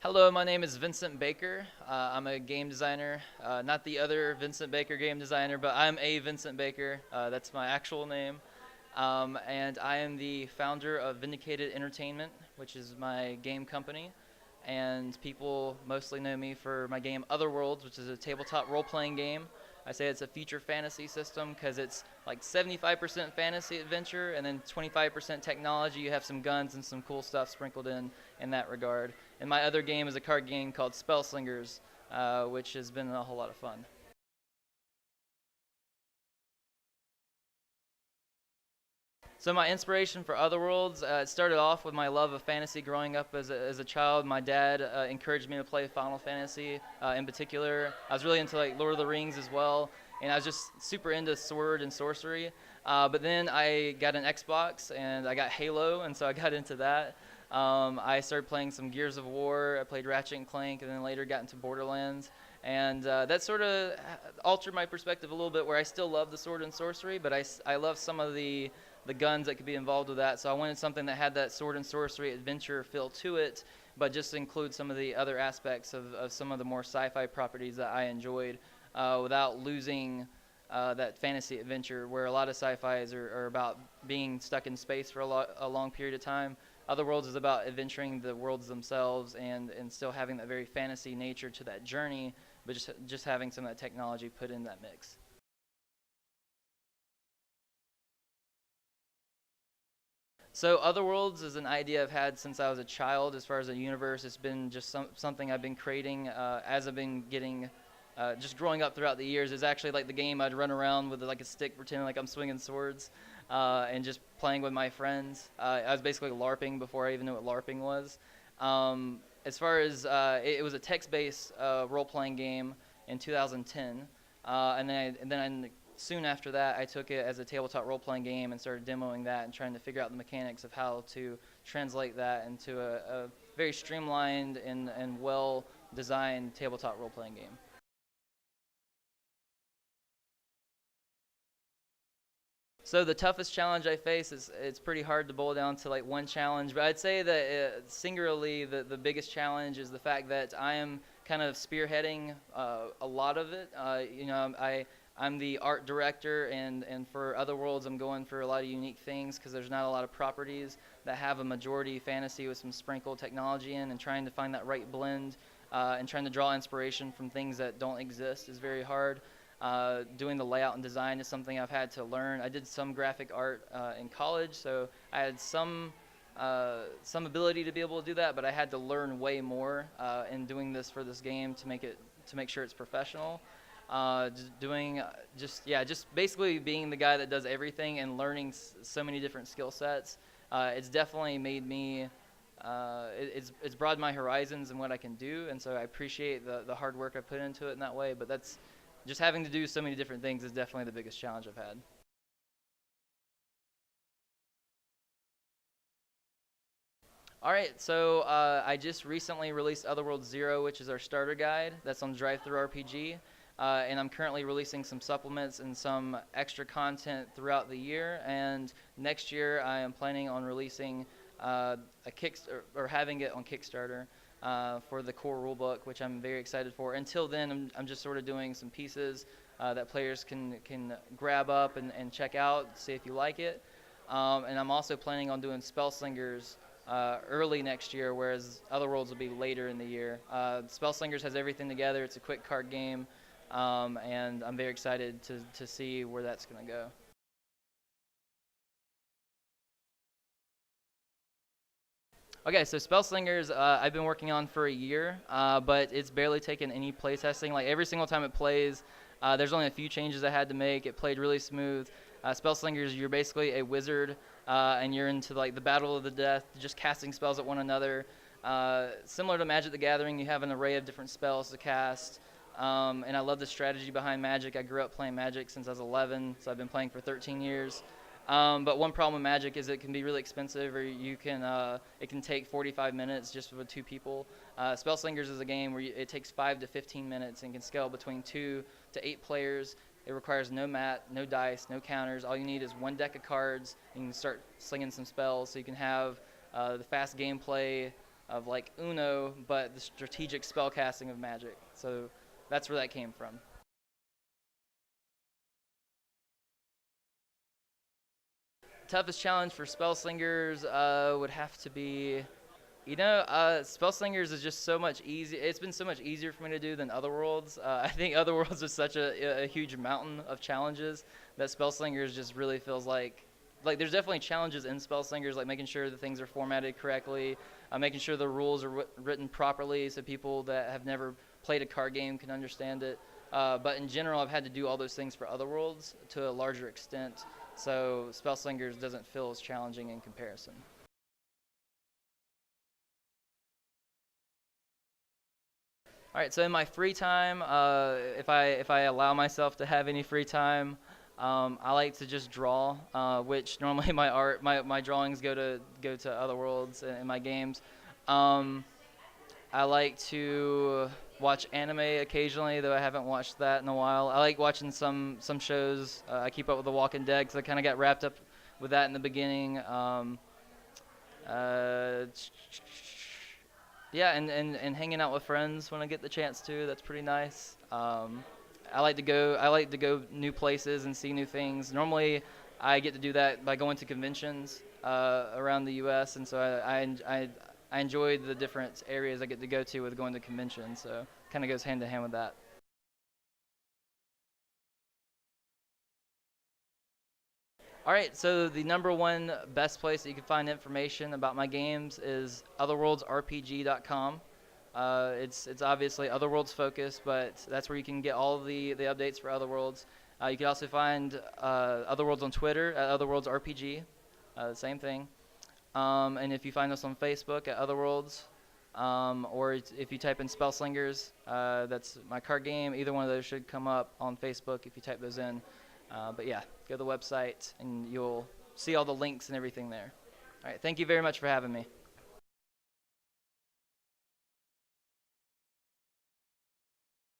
Hello, my name is Vincent Baker. I'm a game designer, not the other Vincent Baker game designer, but I'm a Vincent Baker. That's my actual name. And I am the founder of Vindicated Entertainment, which is my game company. And people mostly know me for my game Otherworlds, which is a tabletop role-playing game. I say it's a future fantasy system because it's like 75% fantasy adventure and then 25% technology. You have some guns and some cool stuff sprinkled in that regard. And my other game is a card game called Spellslingers, which has been a whole lot of fun. So my inspiration for Otherworlds, it started off with my love of fantasy growing up as a child. My dad encouraged me to play Final Fantasy in particular. I was really into like Lord of the Rings as well, and I was just super into sword and sorcery. But then I got an Xbox and I got Halo, and so I got into that. I started playing some Gears of War. I played Ratchet and Clank, and then later got into Borderlands. And that sort of altered my perspective a little bit, where I still love the sword and sorcery, but I love some of the guns that could be involved with that. So I wanted something that had that sword and sorcery adventure feel to it, but just include some of the other aspects of some of the more sci-fi properties that I enjoyed without losing that fantasy adventure, where a lot of sci-fis are about being stuck in space for a long period of time. Otherworlds is about adventuring the worlds themselves and still having that very fantasy nature to that journey, but just having some of that technology put in that mix. So Otherworlds is an idea I've had since I was a child. As far as a universe, it's been just something I've been creating as I've been getting, just growing up throughout the years. It's actually like the game I'd run around with like a stick, pretending like I'm swinging swords, and just playing with my friends. I was basically LARPing before I even knew what LARPing was. As far as it was a text-based role-playing game in 2010, and then soon after that, I took it as a tabletop role-playing game and started demoing that and trying to figure out the mechanics of how to translate that into a very streamlined and well-designed tabletop role-playing game. So the toughest challenge I face is it's pretty hard to boil down to like one challenge, but I'd say that singularly the biggest challenge is the fact that I am kind of spearheading a lot of it. I'm the art director, and for Otherworlds, I'm going for a lot of unique things because there's not a lot of properties that have a majority fantasy with some sprinkled technology in, and trying to find that right blend and trying to draw inspiration from things that don't exist is very hard. Doing the layout and design is something I've had to learn. I did some graphic art in college, so I had some ability to be able to do that, but I had to learn way more in doing this for this game to make sure it's professional. Just basically being the guy that does everything and learning so many different skill sets. It's definitely made me. It's broadened my horizons and what I can do, and so I appreciate the hard work I put into it in that way. But that's just having to do so many different things is definitely the biggest challenge I've had. All right, so I just recently released Otherworld Zero, which is our starter guide. That's on Drive-Thru RPG, and I'm currently releasing some supplements and some extra content throughout the year. And next year, I am planning on releasing a or having it on Kickstarter for the core rulebook, which I'm very excited for. Until then, I'm just sort of doing some pieces that players can grab up and check out, see if you like it. And I'm also planning on doing Spellslingers early next year, whereas Otherworlds will be later in the year. Spellslingers has everything together. It's a quick card game, and I'm very excited to see where that's going to go. Okay, so Spellslingers I've been working on for a year, but it's barely taken any play testing. Like every single time it plays, there's only a few changes I had to make. It played really smooth. Spellslingers, you're basically a wizard, and you're into like the battle of the death, just casting spells at one another. Similar to Magic the Gathering, you have an array of different spells to cast. And I love the strategy behind Magic. I grew up playing Magic since I was 11, so I've been playing for 13 years. But one problem with Magic is it can be really expensive, or it can take 45 minutes just with two people. Spellslingers is a game where it takes 5 to 15 minutes and can scale between 2 to 8 players. It requires no mat, no dice, no counters. All you need is one deck of cards, and you can start slinging some spells. So you can have the fast gameplay of like Uno, but the strategic spell casting of Magic. So that's where that came from. Toughest challenge for Spellslingers would have to be, Spellslingers is just so much easy. It's been so much easier for me to do than Otherworlds. I think Otherworlds is such a huge mountain of challenges that Spellslingers just really feels like there's definitely challenges in Spellslingers, like making sure that things are formatted correctly, making sure the rules are written properly so people that have never played a card game can understand it. But in general, I've had to do all those things for Otherworlds to a larger extent. So Spellslingers doesn't feel as challenging in comparison. All right, so in my free time, if I allow myself to have any free time, I like to just draw, which normally my drawings go to Otherworlds in my games. I like to watch anime occasionally, though I haven't watched that in a while. I like watching some shows. I keep up with The Walking Dead because I kind of got wrapped up with that in the beginning. Yeah, and hanging out with friends when I get the chance to. That's pretty nice. I like to go new places and see new things. Normally, I get to do that by going to conventions around the U.S. and so I enjoy the different areas I get to go to with going to conventions. So kind of goes hand in hand with that. All right, so the number one best place that you can find information about my games is otherworldsrpg.com. It's obviously Otherworlds focused, but that's where you can get all the updates for Otherworlds. You can also find Otherworlds on Twitter at otherworldsrpg, the same thing. And if you find us on Facebook at Otherworlds, or if you type in Spellslingers, that's my card game. Either one of those should come up on Facebook if you type those in. But yeah, go to the website and you'll see all the links and everything there. All right, thank you very much for having me.